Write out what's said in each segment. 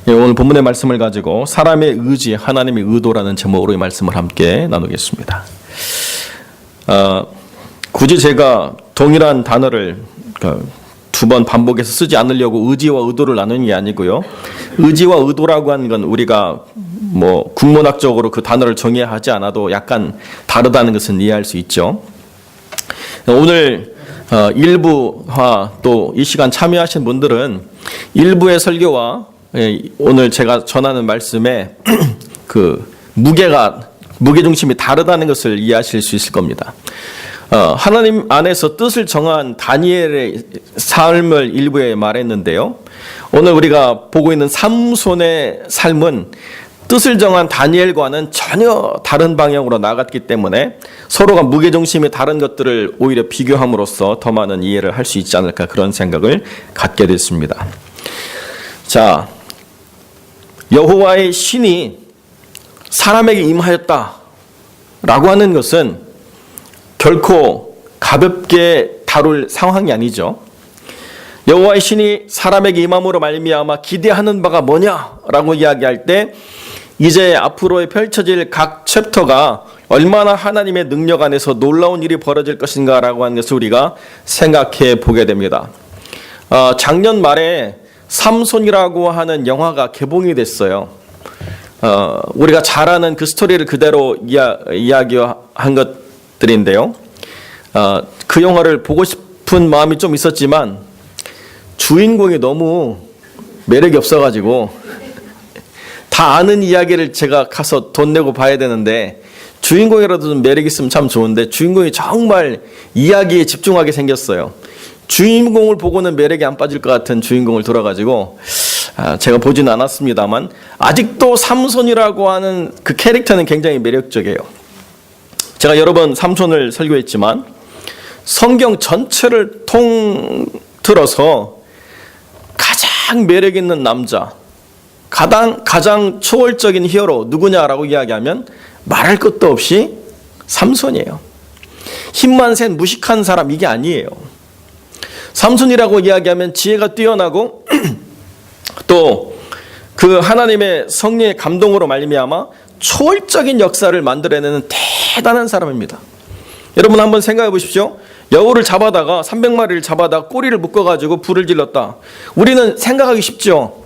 오늘 본문의 말씀을 가지고 사람의 의지, 하나님의 의도라는 제목으로 이 말씀을 함께 나누겠습니다. 굳이 제가 동일한 단어를 두 번 반복해서 쓰지 않으려고 의지와 의도를 나누는 게 아니고요. 의지와 의도라고 하는 건 우리가 국문학적으로 그 단어를 정의해야 하지 않아도 약간 다르다는 것은 이해할 수 있죠. 오늘 일부와 또 이 시간 참여하신 분들은 일부의 설교와 오늘 제가 전하는 말씀에 그 무게중심이 다르다는 것을 이해하실 수 있을 겁니다. 하나님 안에서 뜻을 정한 다니엘의 삶을 일부에 말했는데요. 오늘 우리가 보고 있는 삼손의 삶은 뜻을 정한 다니엘과는 전혀 다른 방향으로 나갔기 때문에 서로가 무게중심이 다른 것들을 오히려 비교함으로써 더 많은 이해를 할 수 있지 않을까, 그런 생각을 갖게 됐습니다. 자, 여호와의 신이 사람에게 임하였다라고 하는 것은 결코 가볍게 다룰 상황이 아니죠. 여호와의 신이 사람에게 임함으로 말미암아 기대하는 바가 뭐냐라고 이야기할 때 이제 앞으로 펼쳐질 각 챕터가 얼마나 하나님의 능력 안에서 놀라운 일이 벌어질 것인가라고 하는 것을 우리가 생각해 보게 됩니다. 작년 말에 삼손이라고 하는 영화가 개봉이 됐어요. 우리가 잘 아는 그 스토리를 그대로 이야기한 것들인데요. 그 영화를 보고 싶은 마음이 좀 있었지만 주인공이 너무 매력이 없어가지고 다 아는 이야기를 제가 가서 돈 내고 봐야 되는데, 주인공이라도 좀 매력 있으면 참 좋은데 주인공이 정말 이야기에 집중하게 생겼어요. 주인공을 보고는 매력이 안 빠질 것 같은 주인공을 들어가지고 제가 보지는 않았습니다만 아직도 삼손이라고 하는 그 캐릭터는 굉장히 매력적이에요. 제가 여러 번 삼손을 설교했지만 성경 전체를 통틀어서 가장 매력 있는 남자, 가장 초월적인 히어로 누구냐라고 이야기하면 말할 것도 없이 삼손이에요. 힘만 센 무식한 사람, 이게 아니에요. 삼손이라고 이야기하면 지혜가 뛰어나고 또 그 하나님의 성령의 감동으로 말미암아 초월적인 역사를 만들어내는 대단한 사람입니다. 여러분 한번 생각해 보십시오. 여우를 잡아다가 300마리를 잡아다가 꼬리를 묶어가지고 불을 질렀다. 우리는 생각하기 쉽죠.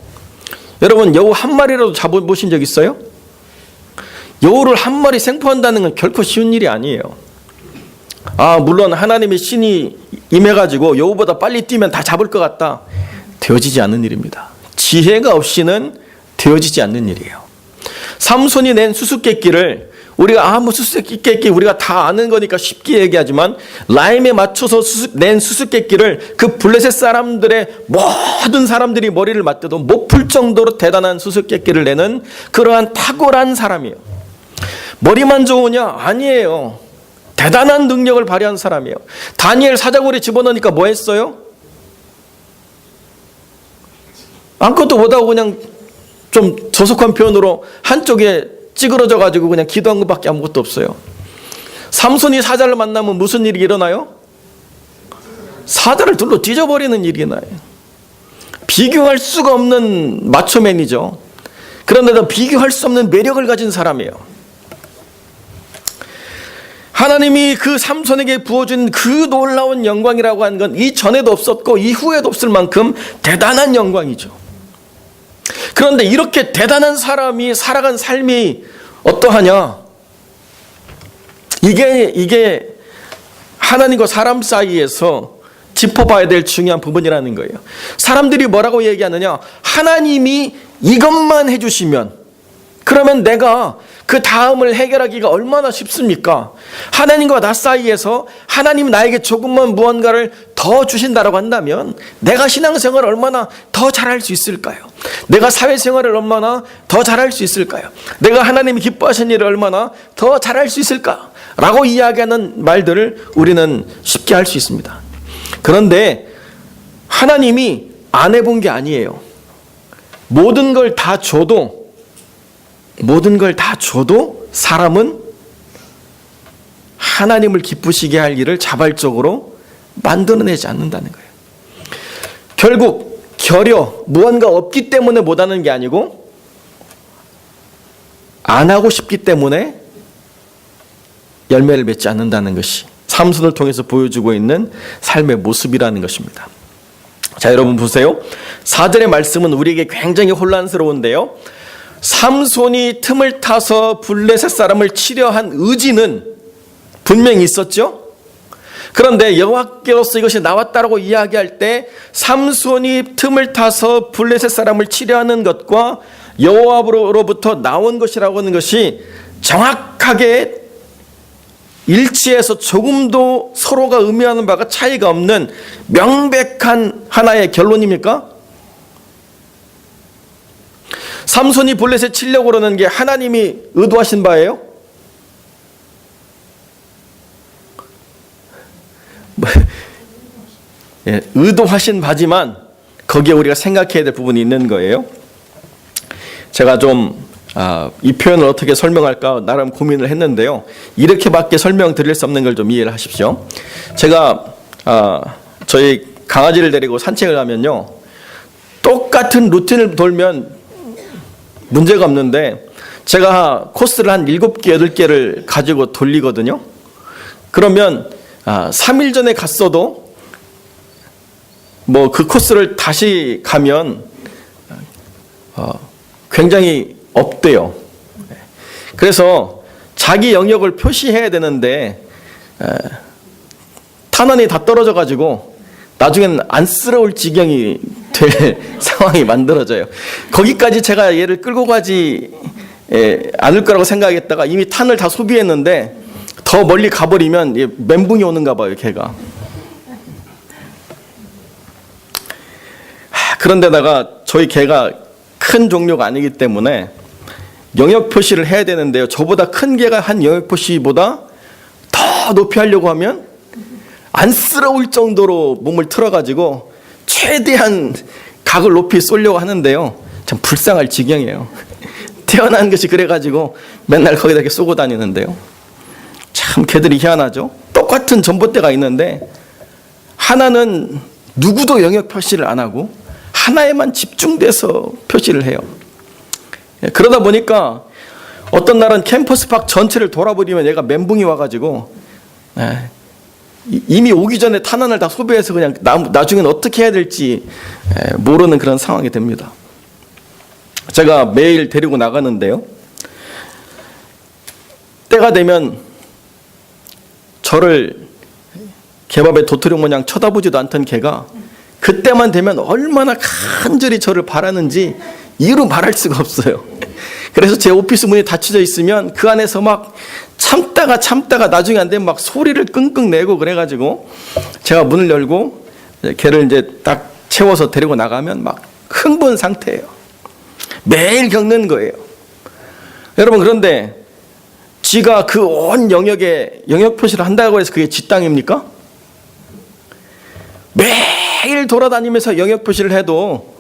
여러분 여우 한 마리라도 잡아보신 적 있어요? 여우를 한 마리 생포한다는 건 결코 쉬운 일이 아니에요. 물론 하나님의 신이 임해가지고 여우보다 빨리 뛰면 다 잡을 것 같다. 되어지지 않는 일입니다. 지혜가 없이는 되어지지 않는 일이에요. 삼손이 낸 수수께끼를 우리가 수수께끼 우리가 다 아는 거니까 쉽게 얘기하지만 라임에 맞춰서 낸 수수께끼를 그 블레셋 사람들의 모든 사람들이 머리를 맞대도 못 풀 정도로 대단한 수수께끼를 내는 그러한 탁월한 사람이에요. 머리만 좋으냐? 아니에요. 대단한 능력을 발휘한 사람이에요. 다니엘 사자굴에 집어넣으니까 뭐 했어요? 아무것도 못하고 그냥 좀 저속한 표현으로 한쪽에 찌그러져 가지고 그냥 기도한 것밖에 아무것도 없어요. 삼손이 사자를 만나면 무슨 일이 일어나요? 사자를 둘러 뒤져버리는 일이 나요. 비교할 수가 없는 마초맨이죠. 그런데도 비교할 수 없는 매력을 가진 사람이에요. 하나님이 그 삼손에게 부어준 그 놀라운 영광이라고 하는 건 이전에도 없었고 이후에도 없을 만큼 대단한 영광이죠. 그런데 이렇게 대단한 사람이 살아간 삶이 어떠하냐? 이게 하나님과 사람 사이에서 짚어봐야 될 중요한 부분이라는 거예요. 사람들이 뭐라고 얘기하느냐? 하나님이 이것만 해주시면, 그러면 내가 그 다음을 해결하기가 얼마나 쉽습니까? 하나님과 나 사이에서 하나님 나에게 조금만 무언가를 더 주신다라고 한다면 내가 신앙생활을 얼마나 더 잘할 수 있을까요? 내가 사회생활을 얼마나 더 잘할 수 있을까요? 내가 하나님이 기뻐하시는 일을 얼마나 더 잘할 수 있을까? 라고 이야기하는 말들을 우리는 쉽게 할 수 있습니다. 그런데 하나님이 안 해본 게 아니에요. 모든 걸 다 줘도 사람은 하나님을 기쁘시게 할 일을 자발적으로 만들어내지 않는다는 거예요. 결국 결여, 무언가 없기 때문에 못하는 게 아니고 안 하고 싶기 때문에 열매를 맺지 않는다는 것이 삼손을 통해서 보여주고 있는 삶의 모습이라는 것입니다. 자, 여러분 보세요. 4절의 말씀은 우리에게 굉장히 혼란스러운데요. 삼손이 틈을 타서 블레셋 사람을 치려 한 의지는 분명히 있었죠. 그런데 여호와께로서 이것이 나왔다라고 이야기할 때 삼손이 틈을 타서 블레셋 사람을 치려 하는 것과 여호와로부터 나온 것이라고 하는 것이 정확하게 일치해서 조금도 서로가 의미하는 바가 차이가 없는 명백한 하나의 결론입니까? 삼손이 블레셋 치려고 그러는 게 하나님이 의도하신 바예요? 예, 의도하신 바지만 거기에 우리가 생각해야 될 부분이 있는 거예요. 제가 좀 이 표현을 어떻게 설명할까 나름 고민을 했는데요. 이렇게밖에 설명드릴 수 없는 걸 좀 이해를 하십시오. 제가 저희 강아지를 데리고 산책을 하면요, 똑같은 루틴을 돌면 문제가 없는데 제가 코스를 한 7개, 8개를 가지고 돌리거든요. 그러면 3일 전에 갔어도 뭐 그 코스를 다시 가면 굉장히 없대요. 그래서 자기 영역을 표시해야 되는데 탄원이 다 떨어져 가지고 나중에는 안쓰러울 지경이 될 상황이 만들어져요. 거기까지 제가 얘를 끌고 가지 않을 거라고 생각했다가 이미 탄을 다 소비했는데 더 멀리 가버리면 멘붕이 오는가 봐요, 걔가. 그런데다가 저희 개가 큰 종류가 아니기 때문에 영역 표시를 해야 되는데요, 저보다 큰 개가 한 영역 표시보다 더 높이 하려고 하면 안쓰러울 정도로 몸을 틀어가지고 최대한 각을 높이 쏠려고 하는데요, 참 불쌍할 지경이에요. 태어난 것이 그래가지고 맨날 거기다 이렇게 쏘고 다니는데요, 참 개들이 희한하죠. 똑같은 전봇대가 있는데 하나는 누구도 영역 표시를 안 하고 하나에만 집중돼서 표시를 해요. 그러다 보니까 어떤 날은 캠퍼스 박 전체를 돌아버리면 얘가 멘붕이 와가지고 이미 오기 전에 탄환을 다 소비해서 그냥 나중에는 어떻게 해야 될지 모르는 그런 상황이 됩니다. 제가 매일 데리고 나가는데요, 때가 되면 저를 개밥에 도토리 모양 쳐다보지도 않던 개가 그때만 되면 얼마나 간절히 저를 바라는지 이유로 말할 수가 없어요. 그래서 제 오피스 문이 닫혀져 있으면 그 안에서 막 참다가 나중에 안 되면 막 소리를 끙끙 내고 그래가지고 제가 문을 열고 걔를 이제 딱 채워서 데리고 나가면 막 흥분 상태예요. 매일 겪는 거예요. 여러분, 그런데 지가 그 온 영역에 영역 표시를 한다고 해서 그게 지 땅입니까? 매일 돌아다니면서 영역 표시를 해도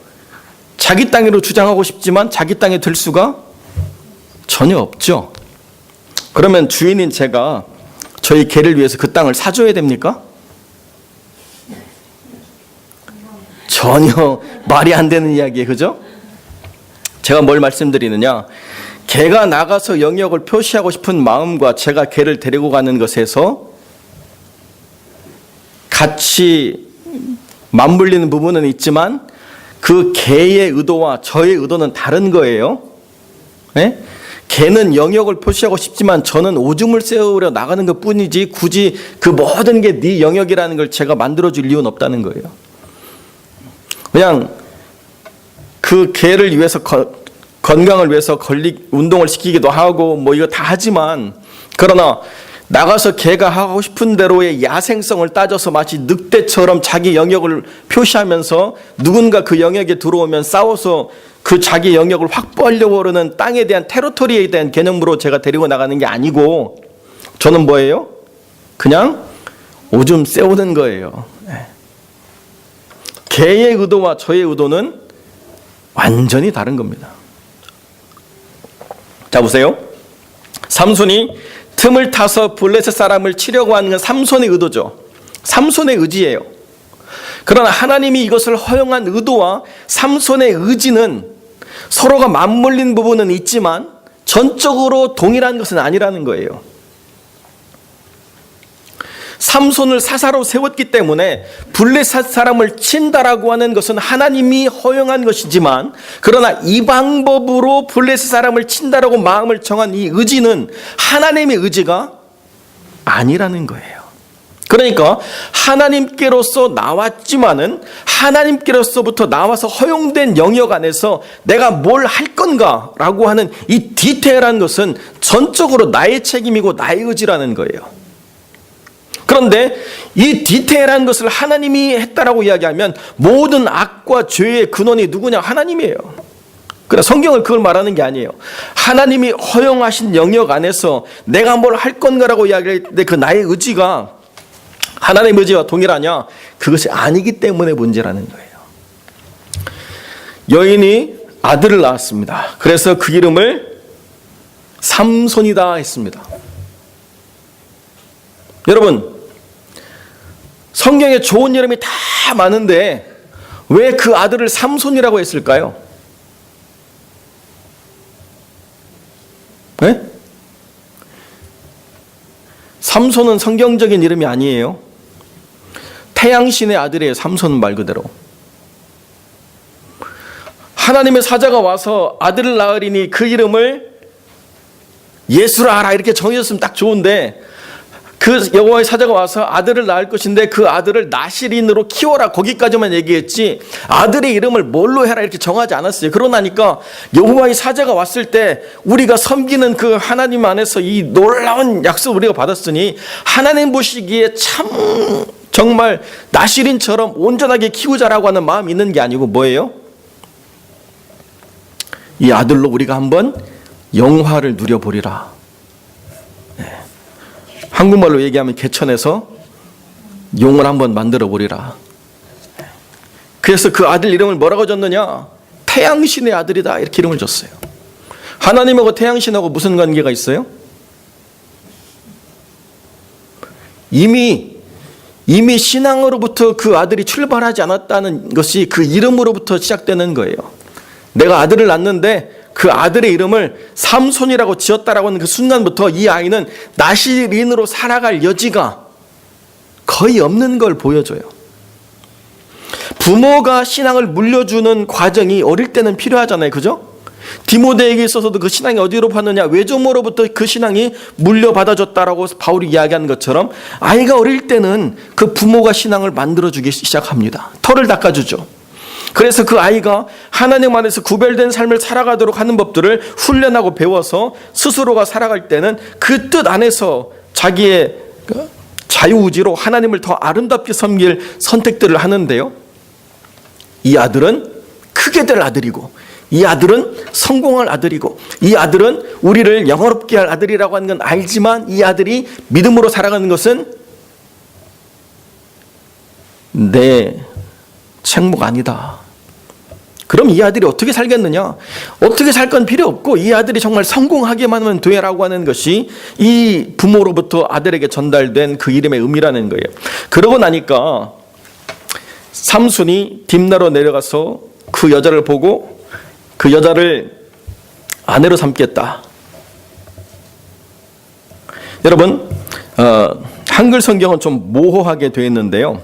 자기 땅으로 주장하고 싶지만 자기 땅에 들 수가 전혀 없죠. 그러면 주인인 제가 저희 개를 위해서 그 땅을 사줘야 됩니까? 전혀 말이 안 되는 이야기예요, 그죠? 제가 뭘 말씀드리느냐, 개가 나가서 영역을 표시하고 싶은 마음과 제가 개를 데리고 가는 것에서 같이 맞물리는 부분은 있지만 그 개의 의도와 저의 의도는 다른 거예요. 네? 개는 영역을 표시하고 싶지만 저는 오줌을 세우려 나가는 것 뿐이지 굳이 그 모든 게 네 영역이라는 걸 제가 만들어줄 이유는 없다는 거예요. 그냥 그 개를 위해서 건강을 위해서 운동을 시키기도 하고 뭐 이거 다 하지만, 그러나 나가서 개가 하고 싶은 대로의 야생성을 따져서 마치 늑대처럼 자기 영역을 표시하면서 누군가 그 영역에 들어오면 싸워서 그 자기 영역을 확보하려고 하는 땅에 대한 테리토리에 대한 개념으로 제가 데리고 나가는 게 아니고, 저는 뭐예요? 그냥 오줌 세우는 거예요. 개의 의도와 저의 의도는 완전히 다른 겁니다. 자, 보세요. 삼손이 틈을 타서 블레셋 사람을 치려고 하는 건 삼손의 의도죠. 삼손의 의지예요. 그러나 하나님이 이것을 허용한 의도와 삼손의 의지는 서로가 맞물린 부분은 있지만 전적으로 동일한 것은 아니라는 거예요. 삼손을 사사로 세웠기 때문에 블레셋 사람을 친다라고 하는 것은 하나님이 허용한 것이지만, 그러나 이 방법으로 블레셋 사람을 친다라고 마음을 정한 이 의지는 하나님의 의지가 아니라는 거예요. 그러니까 하나님께로서 나왔지만은 하나님께로서부터 나와서 허용된 영역 안에서 내가 뭘 할 건가라고 하는 이 디테일한 것은 전적으로 나의 책임이고 나의 의지라는 거예요. 그런데 이 디테일한 것을 하나님이 했다라고 이야기하면 모든 악과 죄의 근원이 누구냐? 하나님이에요. 그러나 성경은 그걸 말하는 게 아니에요. 하나님이 허용하신 영역 안에서 내가 뭘 할 건가라고 이야기할 때 그 나의 의지가 하나님의 의지와 동일하냐? 그것이 아니기 때문에 문제라는 거예요. 여인이 아들을 낳았습니다. 그래서 그 이름을 삼손이다 했습니다. 여러분, 성경에 좋은 이름이 다 많은데 왜 그 아들을 삼손이라고 했을까요? 네? 삼손은 성경적인 이름이 아니에요. 태양신의 아들이에요. 삼손 말 그대로. 하나님의 사자가 와서 아들을 낳으리니 그 이름을 예수라 하라 이렇게 정해졌으면 딱 좋은데, 그 여호와의 사자가 와서 아들을 낳을 것인데 그 아들을 나실인으로 키워라 거기까지만 얘기했지 아들의 이름을 뭘로 해라 이렇게 정하지 않았어요. 그러나니까 여호와의 사자가 왔을 때 우리가 섬기는 그 하나님 안에서 이 놀라운 약속을 우리가 받았으니 하나님 보시기에 참 정말 나실인처럼 온전하게 키우자라고 하는 마음이 있는 게 아니고 뭐예요? 이 아들로 우리가 한번 영화를 누려보리라. 한국말로 얘기하면 개천에서 용을 한번 만들어 보리라. 그래서 그 아들 이름을 뭐라고 줬느냐? 태양신의 아들이다 이렇게 이름을 줬어요. 하나님하고 태양신하고 무슨 관계가 있어요? 이미 신앙으로부터 그 아들이 출발하지 않았다는 것이 그 이름으로부터 시작되는 거예요. 내가 아들을 낳는데 그 아들의 이름을 삼손이라고 지었다라고 하는 그 순간부터 이 아이는 나실인으로 살아갈 여지가 거의 없는 걸 보여줘요. 부모가 신앙을 물려주는 과정이 어릴 때는 필요하잖아요. 그죠? 디모데에게 있어서도 그 신앙이 어디로 봤느냐? 외조모로부터 그 신앙이 물려받아졌다라고 바울이 이야기한 것처럼 아이가 어릴 때는 그 부모가 신앙을 만들어주기 시작합니다. 털을 닦아주죠. 그래서 그 아이가 하나님 안에서 구별된 삶을 살아가도록 하는 법들을 훈련하고 배워서 스스로가 살아갈 때는 그 뜻 안에서 자기의 자유의지로 하나님을 더 아름답게 섬길 선택들을 하는데요. 이 아들은 크게 될 아들이고, 이 아들은 성공할 아들이고, 이 아들은 우리를 영화롭게 할 아들이라고 하는 건 알지만 이 아들이 믿음으로 살아가는 것은 내 책무가 아니다. 그럼 이 아들이 어떻게 살겠느냐? 어떻게 살 건 필요 없고 이 아들이 정말 성공하게만 하면 돼라고 하는 것이 이 부모로부터 아들에게 전달된 그 이름의 의미라는 거예요. 그러고 나니까 삼손이 딥나로 내려가서 그 여자를 보고 그 여자를 아내로 삼겠다. 여러분, 한글 성경은 좀 모호하게 되어 있는데요.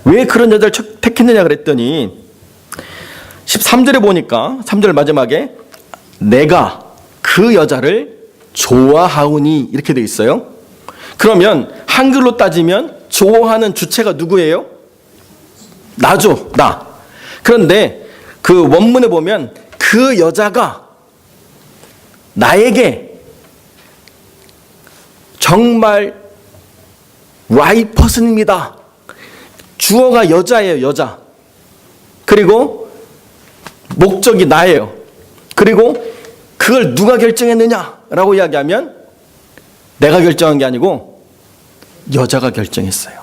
왜 그런 여자를 택했느냐 그랬더니 13절에 보니까 3절 마지막에 내가 그 여자를 좋아하오니 이렇게 되어 있어요. 그러면 한글로 따지면 좋아하는 주체가 누구예요? 나죠. 나. 그런데 그 원문에 보면 그 여자가 나에게 정말 right person입니다. 주어가 여자예요. 여자. 그리고 목적이 나예요. 그리고 그걸 누가 결정했느냐라고 이야기하면 내가 결정한 게 아니고 여자가 결정했어요.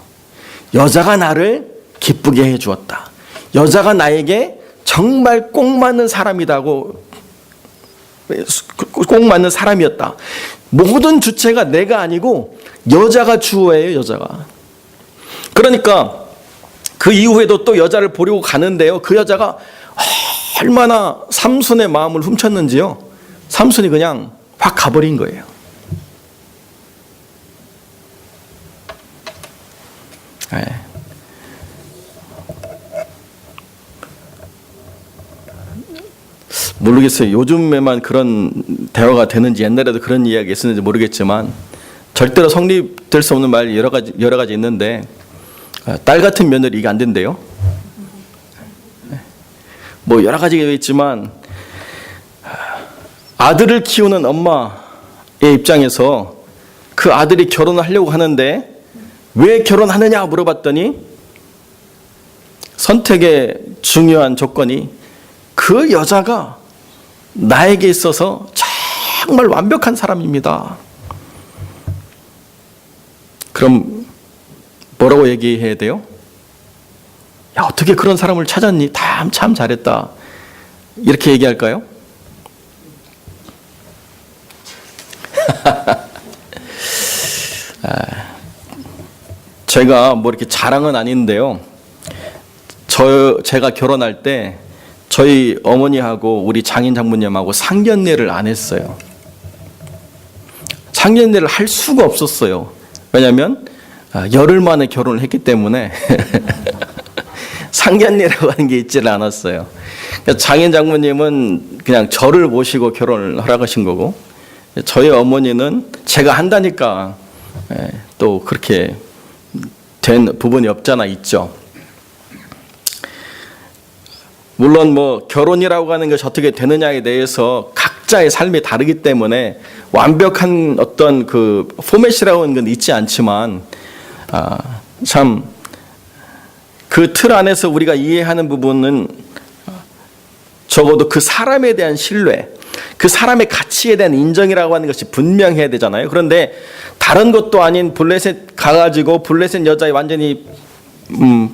여자가 나를 기쁘게 해주었다. 여자가 나에게 정말 꼭 맞는 사람이다고, 꼭 맞는 사람이었다. 모든 주체가 내가 아니고 여자가 주어예요. 여자가. 그러니까 그 이후에도 또 여자를 보려고 가는데요. 그 여자가 얼마나 삼손의 마음을 훔쳤는지요. 삼손이 그냥 확 가버린 거예요. 네. 모르겠어요. 요즘에만 그런 대화가 되는지 옛날에도 그런 이야기가 있었는지 모르겠지만 절대로 성립될 수 없는 말이 여러 가지 있는데 딸 같은 며느리 이게 안 된대요. 뭐 여러 가지가 있지만 아들을 키우는 엄마의 입장에서 그 아들이 결혼을 하려고 하는데 왜 결혼하느냐 물어봤더니 선택의 중요한 조건이 그 여자가 나에게 있어서 정말 완벽한 사람입니다. 그럼 뭐라고 얘기해야 돼요? 야, 어떻게 그런 사람을 찾았니? 참 잘했다. 이렇게 얘기할까요? 제가 뭐 이렇게 자랑은 아닌데요. 제가 결혼할 때 저희 어머니하고 우리 장인 장모님하고 상견례를 안 했어요. 상견례를 할 수가 없었어요. 왜냐하면 열흘 만에 결혼을 했기 때문에 상견례라고 하는 게 있지를 않았어요. 장인 장모님은 그냥 저를 모시고 결혼을 허락하신 거고 저희 어머니는 제가 한다니까 또 그렇게 된 부분이 없잖아 있죠. 물론 뭐 결혼이라고 하는 것이 어떻게 되느냐에 대해서 각자의 삶이 다르기 때문에 완벽한 어떤 그 포맷이라고 하는 건 있지 않지만 참 그 틀 안에서 우리가 이해하는 부분은 적어도 그 사람에 대한 신뢰, 그 사람의 가치에 대한 인정이라고 하는 것이 분명해야 되잖아요. 그런데 다른 것도 아닌 블레셋 가가지고 블레셋 여자에 완전히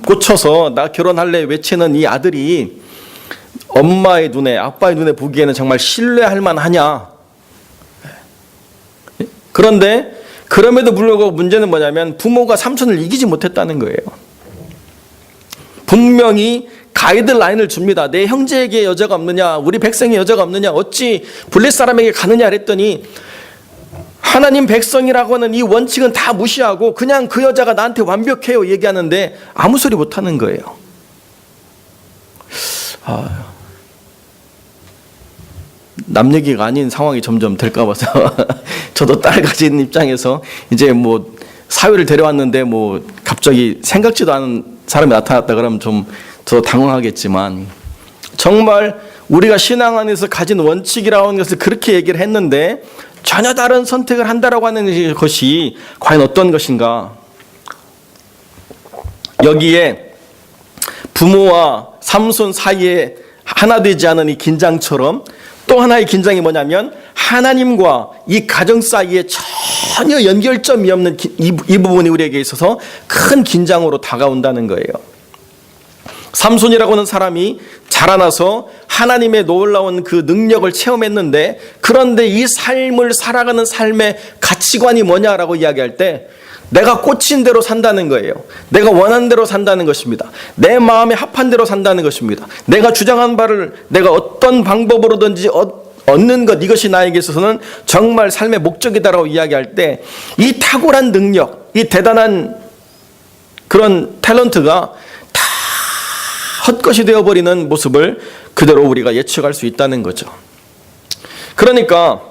꽂혀서 나 결혼할래 외치는 이 아들이 엄마의 눈에 아빠의 눈에 보기에는 정말 신뢰할 만하냐. 그런데 그럼에도 불구하고 문제는 뭐냐면 부모가 삼손을 이기지 못했다는 거예요. 분명히 가이드라인을 줍니다. 내 형제에게 여자가 없느냐, 우리 백성에 여자가 없느냐, 어찌 블레셋 사람에게 가느냐 그랬더니 하나님 백성이라고 하는 이 원칙은 다 무시하고 그냥 그 여자가 나한테 완벽해요 얘기하는데 아무 소리 못하는 거예요. 남 얘기가 아닌 상황이 점점 될까 봐서 저도 딸 가진 입장에서 이제 뭐 사회를 데려왔는데 뭐 갑자기 생각지도 않은 사람이 나타났다 그러면 좀 더 당황하겠지만 정말 우리가 신앙 안에서 가진 원칙이라고 하는 것을 그렇게 얘기를 했는데 전혀 다른 선택을 한다라고 하는 것이 과연 어떤 것인가? 여기에 부모와 삼손 사이에 하나 되지 않은 이 긴장처럼 또 하나의 긴장이 뭐냐면 하나님과 이 가정 사이에 전혀 연결점이 없는 이 부분이 우리에게 있어서 큰 긴장으로 다가온다는 거예요. 삼손이라고 하는 사람이 자라나서 하나님의 놀라운 그 능력을 체험했는데 그런데 이 삶을 살아가는 삶의 가치관이 뭐냐라고 이야기할 때 내가 꽂힌 대로 산다는 거예요. 내가 원하는 대로 산다는 것입니다. 내 마음에 합한 대로 산다는 것입니다. 내가 주장한 바를 내가 어떤 방법으로든지 얻는 것, 이것이 나에게 있어서는 정말 삶의 목적이다라고 이야기할 때 이 탁월한 능력, 이 대단한 그런 탤런트가 다 헛것이 되어버리는 모습을 그대로 우리가 예측할 수 있다는 거죠. 그러니까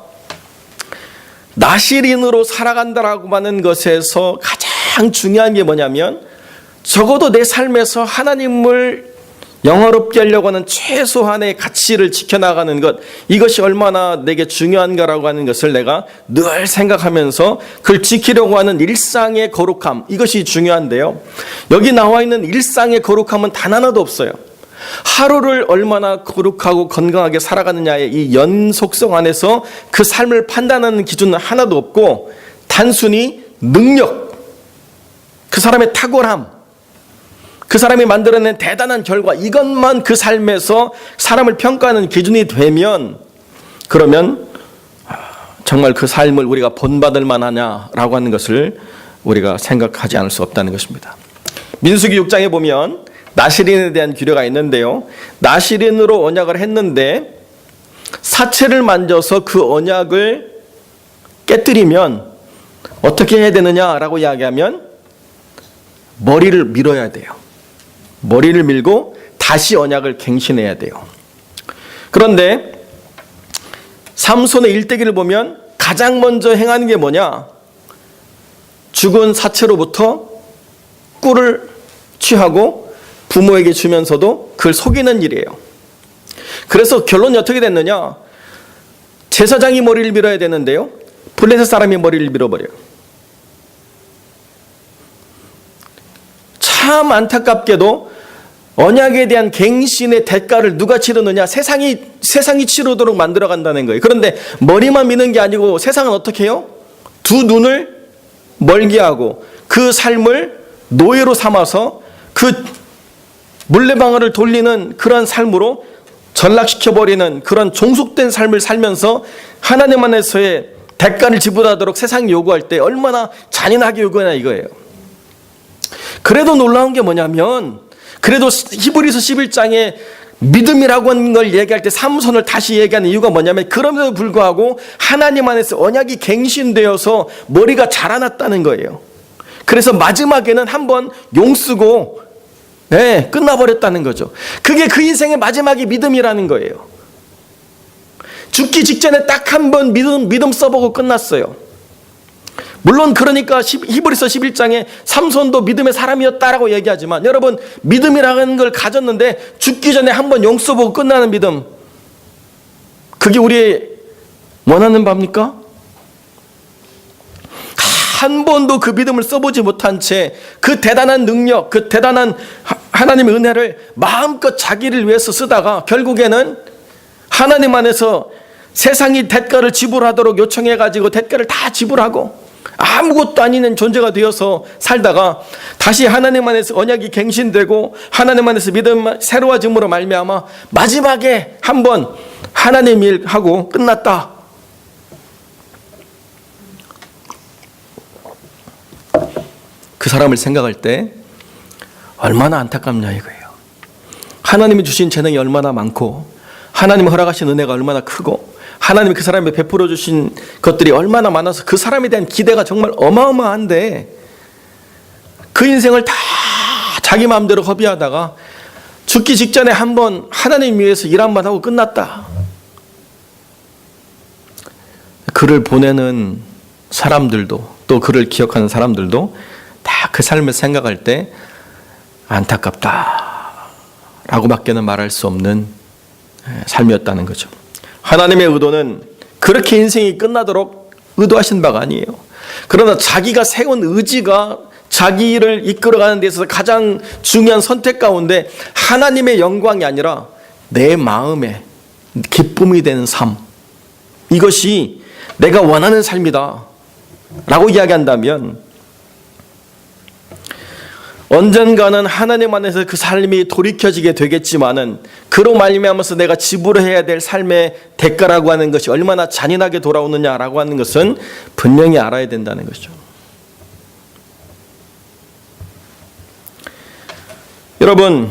나시린으로 살아간다라고 하는 것에서 가장 중요한 게 뭐냐면 적어도 내 삶에서 하나님을 영화롭게 하려고 하는 최소한의 가치를 지켜나가는 것, 이것이 얼마나 내게 중요한가라고 하는 것을 내가 늘 생각하면서 그걸 지키려고 하는 일상의 거룩함, 이것이 중요한데요. 여기 나와 있는 일상의 거룩함은 단 하나도 없어요. 하루를 얼마나 거룩하고 건강하게 살아가느냐의 이 연속성 안에서 그 삶을 판단하는 기준은 하나도 없고 단순히 능력, 그 사람의 탁월함, 그 사람이 만들어낸 대단한 결과, 이것만 그 삶에서 사람을 평가하는 기준이 되면 그러면 정말 그 삶을 우리가 본받을 만하냐라고 하는 것을 우리가 생각하지 않을 수 없다는 것입니다. 민수기 6장에 보면 나시린에 대한 규례가 있는데요. 나시린으로 언약을 했는데 사체를 만져서 그 언약을 깨뜨리면 어떻게 해야 되느냐라고 이야기하면 머리를 밀어야 돼요. 머리를 밀고 다시 언약을 갱신해야 돼요. 그런데 삼손의 일대기를 보면 가장 먼저 행하는 게 뭐냐? 죽은 사체로부터 꿀을 취하고 부모에게 주면서도 그걸 속이는 일이에요. 그래서 결론이 어떻게 됐느냐? 제사장이 머리를 밀어야 되는데요, 블레셋 사람이 머리를 밀어버려요. 참 안타깝게도 언약에 대한 갱신의 대가를 누가 치르느냐? 세상이 치르도록 만들어 간다는 거예요. 그런데 머리만 미는 게 아니고 세상은 어떻게 해요? 두 눈을 멀게 하고 그 삶을 노예로 삼아서 그 물레방아를 돌리는 그런 삶으로 전락시켜버리는 그런 종속된 삶을 살면서 하나님 안에서의 대가를 지불하도록 세상이 요구할 때 얼마나 잔인하게 요구하냐 이거예요. 그래도 놀라운 게 뭐냐면, 그래도 히브리서 11장에 믿음이라고 하는 걸 얘기할 때 삼손을 다시 얘기하는 이유가 뭐냐면, 그럼에도 불구하고 하나님 안에서 언약이 갱신되어서 머리가 자라났다는 거예요. 그래서 마지막에는 한번 용쓰고 끝나버렸다는 거죠. 그게 그 인생의 마지막이 믿음이라는 거예요. 죽기 직전에 딱 한 번 믿음 써보고 끝났어요. 물론 그러니까 히브리서 11장에 삼손도 믿음의 사람이었다라고 얘기하지만, 여러분, 믿음이라는 걸 가졌는데 죽기 전에 한 번 용서보고 끝나는 믿음, 그게 우리의 원하는 바입니까? 한 번도 그 믿음을 써보지 못한 채 그 대단한 능력, 그 대단한 하나님의 은혜를 마음껏 자기를 위해서 쓰다가 결국에는 하나님 안에서 세상이 대가를 지불하도록 요청해가지고 대가를 다 지불하고 아무것도 아닌 존재가 되어서 살다가 다시 하나님 안에서 언약이 갱신되고 하나님 안에서 믿음 새로워짐으로 말미암아 마지막에 한번 하나님 일하고 끝났다. 그 사람을 생각할 때 얼마나 안타깝냐 이거예요. 하나님이 주신 재능이 얼마나 많고 하나님이 허락하신 은혜가 얼마나 크고 하나님이 그 사람에 베풀어 주신 것들이 얼마나 많아서 그 사람에 대한 기대가 정말 어마어마한데, 그 인생을 다 자기 마음대로 허비하다가 죽기 직전에 한번 하나님 위해서 일 한번 하고 끝났다. 그를 보내는 사람들도, 또 그를 기억하는 사람들도 다 그 삶을 생각할 때 안타깝다 라고 밖에는 말할 수 없는 삶이었다는 거죠. 하나님의 의도는 그렇게 인생이 끝나도록 의도하신 바가 아니에요. 그러나 자기가 세운 의지가 자기를 이끌어가는 데 있어서 가장 중요한 선택 가운데 하나님의 영광이 아니라 내 마음의 기쁨이 되는 삶, 이것이 내가 원하는 삶이다 라고 이야기한다면, 언젠가는 하나님 안에서 그 삶이 돌이켜지게 되겠지만은 그로 말미암아서 내가 지불해야 될 삶의 대가라고 하는 것이 얼마나 잔인하게 돌아오느냐라고 하는 것은 분명히 알아야 된다는 것이죠. 여러분,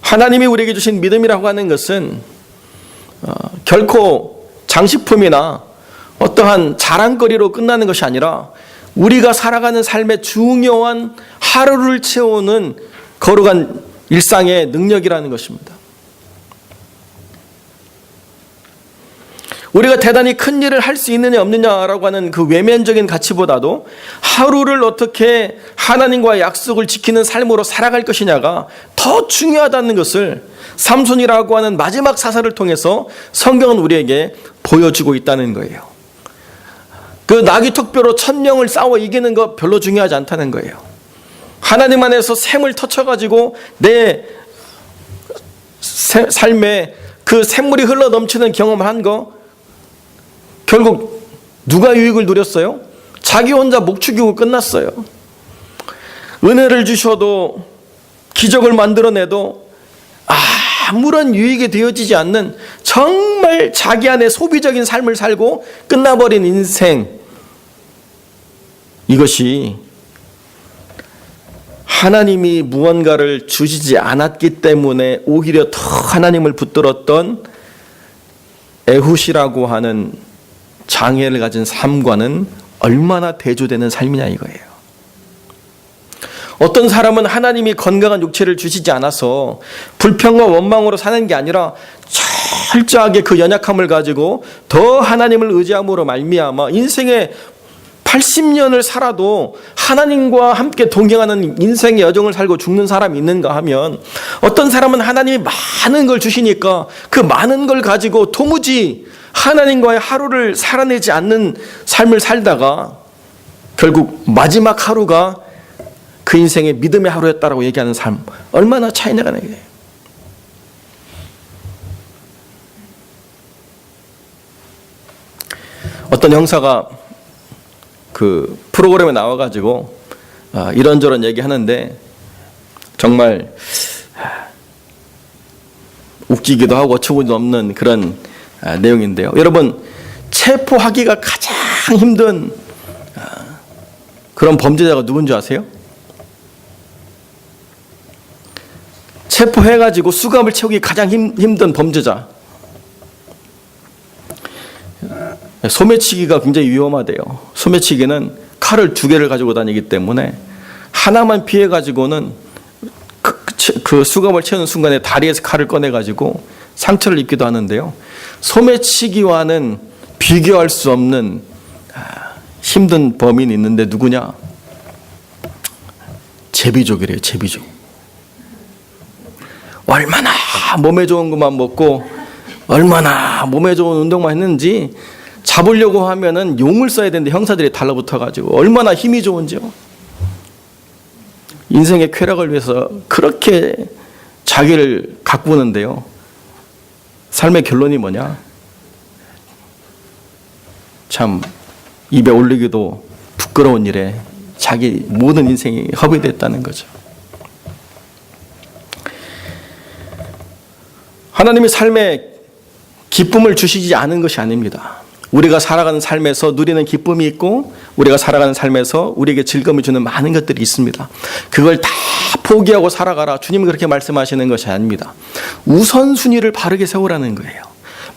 하나님이 우리에게 주신 믿음이라고 하는 것은 결코 장식품이나 어떠한 자랑거리로 끝나는 것이 아니라 우리가 살아가는 삶의 중요한 하루를 채우는 거룩한 일상의 능력이라는 것입니다. 우리가 대단히 큰 일을 할 수 있느냐 없느냐라고 하는 그 외면적인 가치보다도 하루를 어떻게 하나님과의 약속을 지키는 삶으로 살아갈 것이냐가 더 중요하다는 것을 삼손이라고 하는 마지막 사사를 통해서 성경은 우리에게 보여주고 있다는 거예요. 그 나귀 턱뼈로 1000명을 싸워 이기는 거 별로 중요하지 않다는 거예요. 하나님 안에서 샘을 터쳐가지고 내 삶에 그 샘물이 흘러 넘치는 경험을 한 거, 결국 누가 유익을 누렸어요? 자기 혼자 목 축이고 끝났어요. 은혜를 주셔도 기적을 만들어내도 아무런 유익이 되어지지 않는 정말 자기 안에 소비적인 삶을 살고 끝나버린 인생, 이것이 하나님이 무언가를 주시지 않았기 때문에 오히려 더 하나님을 붙들었던 에훗이라고 하는 장애를 가진 삶과는 얼마나 대조되는 삶이냐 이거예요. 어떤 사람은 하나님이 건강한 육체를 주시지 않아서 불평과 원망으로 사는 게 아니라 철저하게 그 연약함을 가지고 더 하나님을 의지함으로 말미암아 인생의 80년을 살아도 하나님과 함께 동행하는 인생의 여정을 살고 죽는 사람이 있는가 하면, 어떤 사람은 하나님이 많은 걸 주시니까 그 많은 걸 가지고 도무지 하나님과의 하루를 살아내지 않는 삶을 살다가 결국 마지막 하루가 그 인생의 믿음의 하루였다라고 얘기하는 삶, 얼마나 차이나가 나게. 어떤 형사가 그 프로그램에 나와가지고 이런저런 얘기하는데 정말 웃기기도 하고 어처구니도 없는 그런 내용인데요. 여러분, 체포하기가 가장 힘든 그런 범죄자가 누군지 아세요? 체포해가지고 수감을 채우기 가장 힘든 범죄자. 소매치기가 굉장히 위험하대요. 소매치기는 칼을 2개를 가지고 다니기 때문에 하나만 피해가지고는 그 수감을 채우는 순간에 다리에서 칼을 꺼내가지고 상처를 입기도 하는데요. 소매치기와는 비교할 수 없는 힘든 범인이 있는데 누구냐? 제비족이래요. 제비족. 얼마나 몸에 좋은 것만 먹고 얼마나 몸에 좋은 운동만 했는지 잡으려고 하면은 용을 써야 되는데 형사들이 달라붙어가지고 얼마나 힘이 좋은지요. 인생의 쾌락을 위해서 그렇게 자기를 가꾸는데요. 삶의 결론이 뭐냐? 참 입에 올리기도 부끄러운 일에 자기 모든 인생이 허비됐다는 거죠. 하나님이 삶에 기쁨을 주시지 않은 것이 아닙니다. 우리가 살아가는 삶에서 누리는 기쁨이 있고 우리가 살아가는 삶에서 우리에게 즐거움을 주는 많은 것들이 있습니다. 그걸 다 포기하고 살아가라, 주님이 그렇게 말씀하시는 것이 아닙니다. 우선순위를 바르게 세우라는 거예요.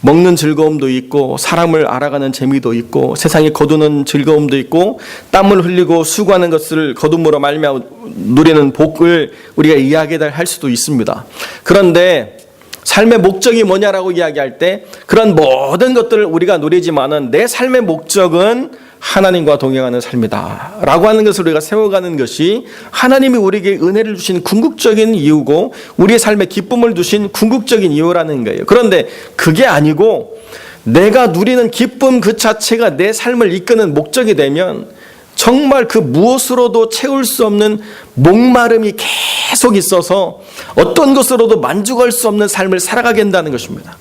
먹는 즐거움도 있고 사람을 알아가는 재미도 있고 세상에 거두는 즐거움도 있고 땀을 흘리고 수고하는 것을 거둠으로 말미암아 누리는 복을 우리가 이야기할 수도 있습니다. 그런데 삶의 목적이 뭐냐라고 이야기할 때 그런 모든 것들을 우리가 누리지만은 내 삶의 목적은 하나님과 동행하는 삶이다 라고 하는 것을 우리가 세워가는 것이 하나님이 우리에게 은혜를 주신 궁극적인 이유고 우리의 삶에 기쁨을 주신 궁극적인 이유라는 거예요. 그런데 그게 아니고 내가 누리는 기쁨 그 자체가 내 삶을 이끄는 목적이 되면 정말 그 무엇으로도 채울 수 없는 목마름이 계속 있어서 어떤 것으로도 만족할 수 없는 삶을 살아가게 된다는 것입니다.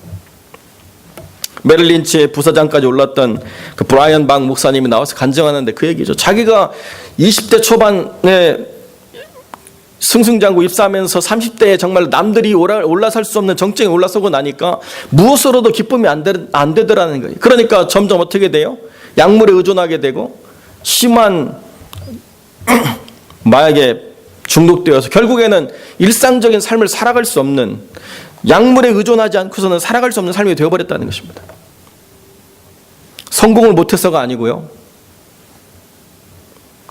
메릴 린치의 부사장까지 올랐던 그 브라이언 박 목사님이 나와서 간증하는데 그 얘기죠. 자기가 20대 초반에 승승장구 입사하면서 30대에 정말 남들이 올라설 수 없는 정점에 올라서고 나니까 무엇으로도 기쁨이 안 되더라는 거예요. 그러니까 점점 어떻게 돼요? 약물에 의존하게 되고 심한 마약에 중독되어서 결국에는 일상적인 삶을 살아갈 수 없는, 약물에 의존하지 않고서는 살아갈 수 없는 삶이 되어버렸다는 것입니다. 성공을 못해서가 아니고요.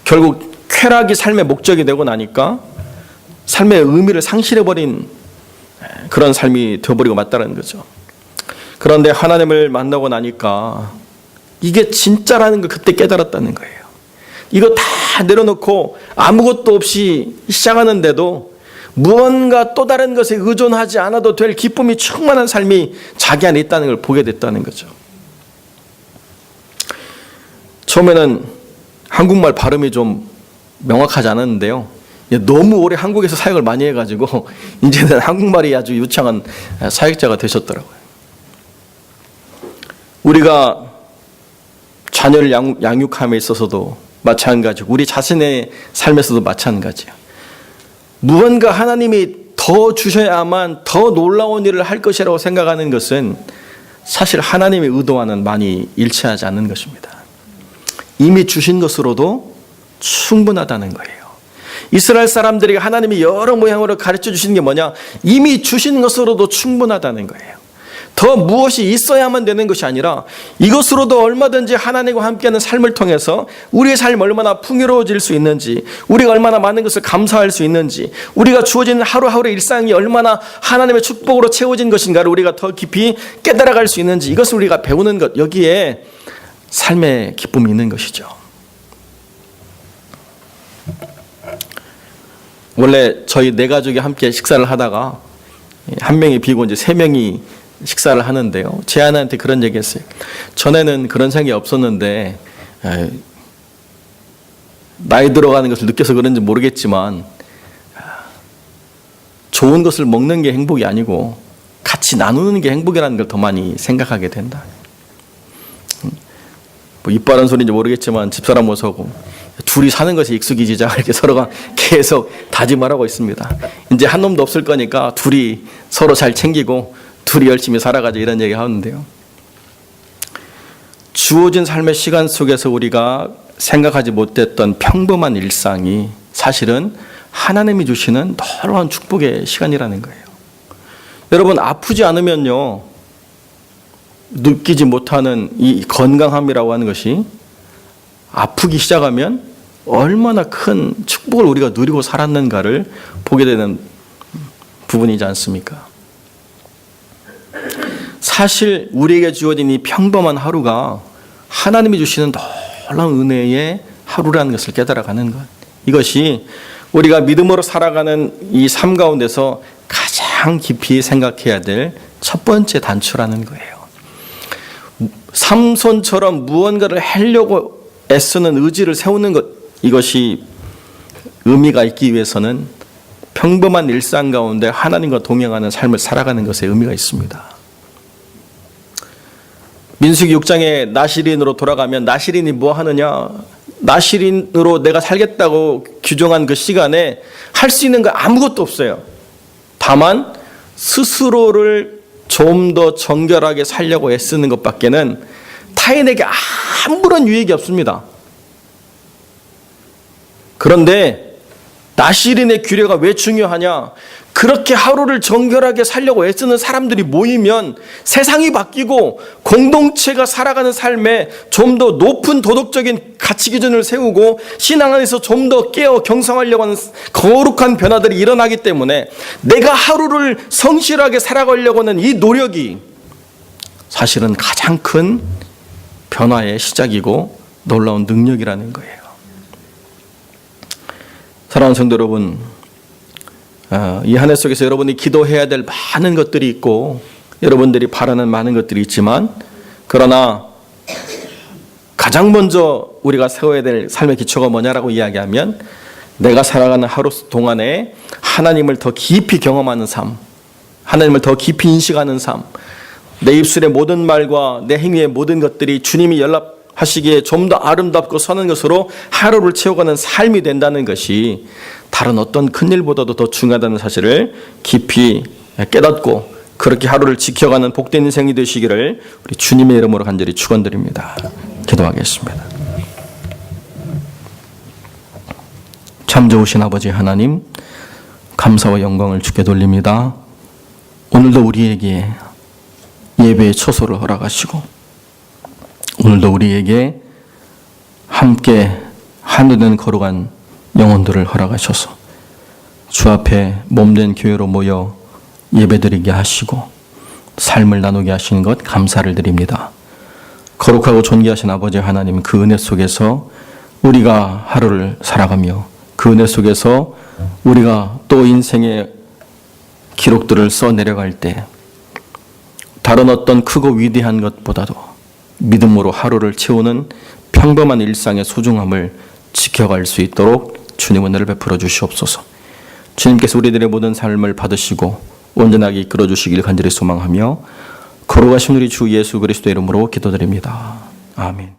결국 쾌락이 삶의 목적이 되고 나니까 삶의 의미를 상실해버린 그런 삶이 되어버리고 맞다는 거죠. 그런데 하나님을 만나고 나니까 이게 진짜라는 걸 그때 깨달았다는 거예요. 이거 다 내려놓고 아무것도 없이 시작하는데도 무언가 또 다른 것에 의존하지 않아도 될 기쁨이 충만한 삶이 자기 안에 있다는 걸 보게 됐다는 거죠. 처음에는 한국말 발음이 좀 명확하지 않았는데요. 너무 오래 한국에서 사역을 많이 해가지고 이제는 한국말이 아주 유창한 사역자가 되셨더라고요. 우리가 자녀를 양육함에 있어서도 마찬가지고 우리 자신의 삶에서도 마찬가지예요. 무언가 하나님이 더 주셔야만 더 놀라운 일을 할 것이라고 생각하는 것은 사실 하나님의 의도와는 많이 일치하지 않는 것입니다. 이미 주신 것으로도 충분하다는 거예요. 이스라엘 사람들에게 하나님이 여러 모양으로 가르쳐 주시는 게 뭐냐? 이미 주신 것으로도 충분하다는 거예요. 더 무엇이 있어야만 되는 것이 아니라 이것으로도 얼마든지 하나님과 함께하는 삶을 통해서 우리의 삶이 얼마나 풍요로워질 수 있는지, 우리가 얼마나 많은 것을 감사할 수 있는지, 우리가 주어지는 하루하루의 일상이 얼마나 하나님의 축복으로 채워진 것인가를 우리가 더 깊이 깨달아갈 수 있는지, 이것을 우리가 배우는 것, 여기에 삶의 기쁨이 있는 것이죠. 원래 저희 네 가족이 함께 식사를 하다가 한 명이 비고 이제 세 명이 식사를 하는데요. 제 아내한테 그런 얘기했어요. 전에는 그런 생각이 없었는데 나이 들어가는 것을 느껴서 그런지 모르겠지만 좋은 것을 먹는 게 행복이 아니고 같이 나누는 게 행복이라는 걸 더 많이 생각하게 된다. 뭐 입 바른 소리인지 모르겠지만 집사람 모셔고 둘이 사는 것이 익숙해지자 이렇게 서로가 계속 다짐을 하고 있습니다. 이제 한 놈도 없을 거니까 둘이 서로 잘 챙기고 둘이 열심히 살아가자 이런 얘기 하는데요. 주어진 삶의 시간 속에서 우리가 생각하지 못했던 평범한 일상이 사실은 하나님이 주시는 놀라운 축복의 시간이라는 거예요. 여러분, 아프지 않으면요, 느끼지 못하는 이 건강함이라고 하는 것이 아프기 시작하면 얼마나 큰 축복을 우리가 누리고 살았는가를 보게 되는 부분이지 않습니까? 사실 우리에게 주어진 이 평범한 하루가 하나님이 주시는 놀라운 은혜의 하루라는 것을 깨달아가는 것, 이것이 우리가 믿음으로 살아가는 이 삶 가운데서 가장 깊이 생각해야 될 첫 번째 단추라는 거예요. 삼손처럼 무언가를 하려고 애쓰는 의지를 세우는 것, 이것이 의미가 있기 위해서는 평범한 일상 가운데 하나님과 동행하는 삶을 살아가는 것에 의미가 있습니다. 민수기 6장에 나시린으로 돌아가면 나시린이 뭐 하느냐? 나시린으로 내가 살겠다고 규정한 그 시간에 할 수 있는 거 아무것도 없어요. 다만 스스로를 좀 더 정결하게 살려고 애쓰는 것밖에는 타인에게 아무런 유익이 없습니다. 그런데 나시린의 규례가 왜 중요하냐? 그렇게 하루를 정결하게 살려고 애쓰는 사람들이 모이면 세상이 바뀌고 공동체가 살아가는 삶에 좀 더 높은 도덕적인 가치 기준을 세우고 신앙 안에서 좀 더 깨어 경성하려고 하는 거룩한 변화들이 일어나기 때문에 내가 하루를 성실하게 살아가려고 하는 이 노력이 사실은 가장 큰 변화의 시작이고 놀라운 능력이라는 거예요. 사랑하는 성도 여러분, 이 한 해 속에서 여러분이 기도해야 될 많은 것들이 있고 여러분들이 바라는 많은 것들이 있지만, 그러나 가장 먼저 우리가 세워야 될 삶의 기초가 뭐냐라고 이야기하면 내가 살아가는 하루 동안에 하나님을 더 깊이 경험하는 삶, 하나님을 더 깊이 인식하는 삶, 내 입술의 모든 말과 내 행위의 모든 것들이 주님이 연락하시기에 좀 더 아름답고 선한 것으로 하루를 채워가는 삶이 된다는 것이 다른 어떤 큰 일보다도 더 중요하다는 사실을 깊이 깨닫고 그렇게 하루를 지켜가는 복된 인생이 되시기를 우리 주님의 이름으로 간절히 축원드립니다. 기도하겠습니다. 참 좋으신 아버지 하나님, 감사와 영광을 주께 돌립니다. 오늘도 우리에게 예배의 초소를 허락하시고 오늘도 우리에게 함께 하늘된 거룩한 영혼들을 허락하셔서 주 앞에 몸된 교회로 모여 예배드리게 하시고 삶을 나누게 하시는 것 감사를 드립니다. 거룩하고 존귀하신 아버지 하나님, 그 은혜 속에서 우리가 하루를 살아가며 그 은혜 속에서 우리가 또 인생의 기록들을 써내려갈 때 다른 어떤 크고 위대한 것보다도 믿음으로 하루를 채우는 평범한 일상의 소중함을 지켜갈 수 있도록 주님 은혜를 베풀어 주시옵소서. 주님께서 우리들의 모든 삶을 받으시고 온전하게 이끌어 주시길 간절히 소망하며 거룩하신 우리 주 예수 그리스도의 이름으로 기도드립니다. 아멘.